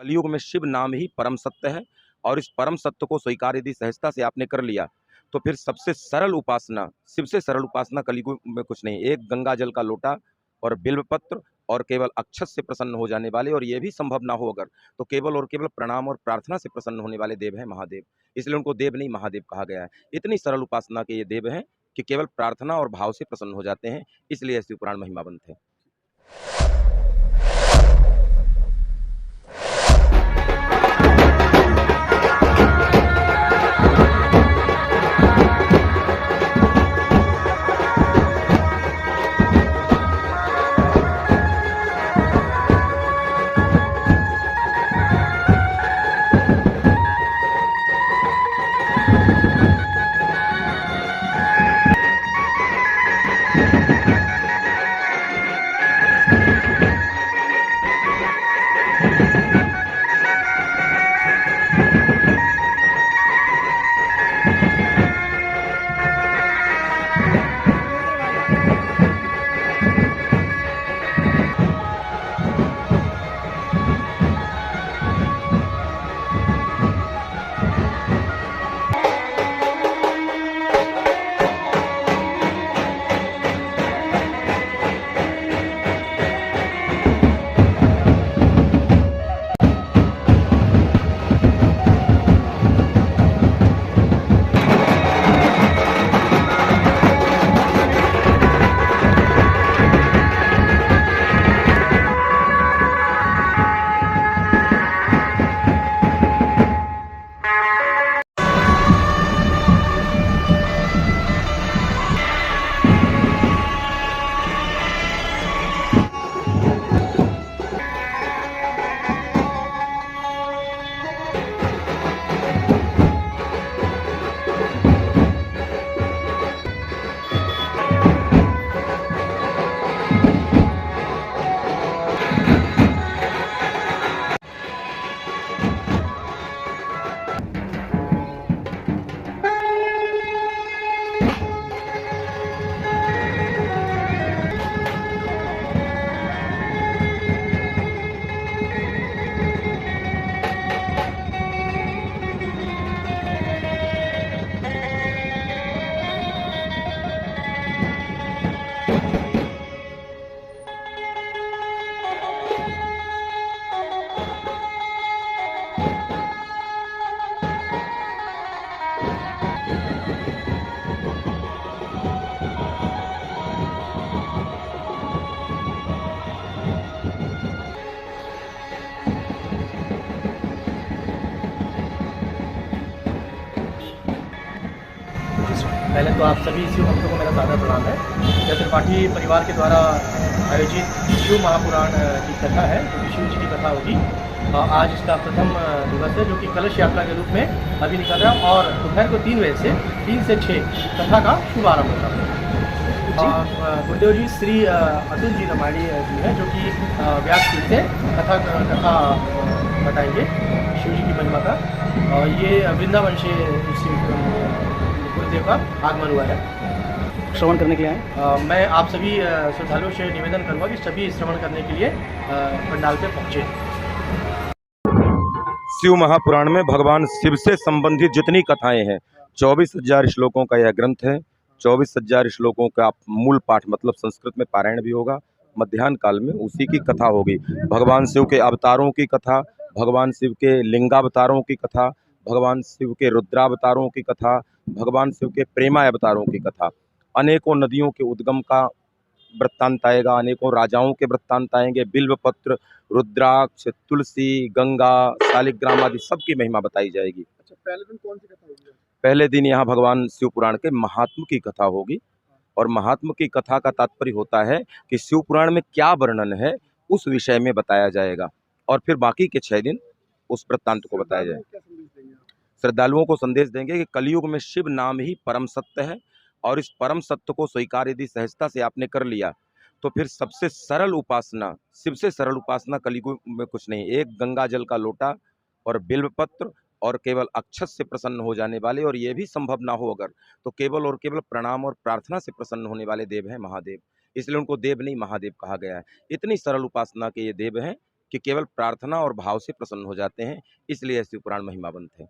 कलयुग में शिव नाम ही परम सत्य है और इस परम सत्य को स्वीकार यदि सहजता से आपने कर लिया तो फिर सबसे सरल उपासना, शिव से सरल उपासना कलयुग में कुछ नहीं। एक गंगा जल का लोटा और बिल्व पत्र और केवल अक्षत से प्रसन्न हो जाने वाले, और ये भी संभव ना हो अगर, तो केवल और केवल प्रणाम और प्रार्थना से प्रसन्न होने वाले देव हैं महादेव। इसलिए उनको देव नहीं महादेव कहा गया है। इतनी सरल उपासना के ये देव हैं कि केवल प्रार्थना और भाव से प्रसन्न हो जाते हैं, इसलिए ऐसी पुराण महिमावंत है। पहले तो आप सभी शिव भक्तों को मेरा सादर प्रणाम है। यह त्रिपाठी परिवार के द्वारा आयोजित शिव महापुराण की कथा है, जो कि शिव जी की कथा होगी। आज इसका प्रथम दिवस है, जो कि कलश यात्रा के रूप में अभी निकल रहा है और दोपहर को 3 बजे से 3 से 6 कथा का शुभारंभ होता है। गुरुदेव जी श्री अतुल जी रामायणी जी हैं, जो कि व्यासपीठ से कथा बताएंगे शिव जी की महिमा का। और ये वृंदावन से गुरुदेव का आगमन हुआ है, श्रवण करने के लिए आए। मैं आप सभी श्रद्धालुओं से निवेदन करूँगा कि सभी श्रवण करने के लिए पंडाल पे पहुँचे। शिव महापुराण में भगवान शिव से संबंधित जितनी कथाएं हैं, 24,000 श्लोकों का यह ग्रंथ है। 24,000 श्लोकों का मूल पाठ मतलब संस्कृत में पारायण भी होगा। मध्याह्न काल में उसी की कथा होगी। भगवान शिव के अवतारों की कथा, भगवान शिव के लिंगावतारों की कथा, भगवान शिव के रुद्रावतारों की कथा, भगवान शिव के प्रेमावतारों की कथा। अनेकों नदियों के उद्गम का वृत्तांत आएगा, अनेकों राजाओं के वृत्तांत आएंगे। बिल्वपत्र, रुद्राक्ष, तुलसी, गंगा, शालिग्राम आदि सबकी महिमा बताई जाएगी। अच्छा, पहले दिन कौन सी कथा होगी? पहले दिन यहाँ भगवान शिव पुराण के महात्म की कथा होगी। और महात्म की कथा का तात्पर्य होता है कि शिव पुराण में क्या वर्णन है उस विषय में बताया जाएगा, और फिर बाकी के 6 दिन उस वृत्तांत को बताया जाएगा। श्रद्धालुओं को संदेश देंगे कि कलयुग में शिव नाम ही परम सत्य है और इस परम सत्य को स्वीकार यदि सहजता से आपने कर लिया तो फिर सबसे सरल उपासना, शिव से सरल उपासना कलयुग में कुछ नहीं। एक गंगा जल का लोटा और बिल्व पत्र और केवल अक्षत से प्रसन्न हो जाने वाले, और ये भी संभव ना हो अगर, तो केवल और केवल प्रणाम और प्रार्थना से प्रसन्न होने वाले देव हैं महादेव। इसलिए उनको देव नहीं महादेव कहा गया है। इतनी सरल उपासना के ये देव हैं कि केवल प्रार्थना और भाव से प्रसन्न हो जाते हैं, इसलिए शिव पुराण महिमावंत है।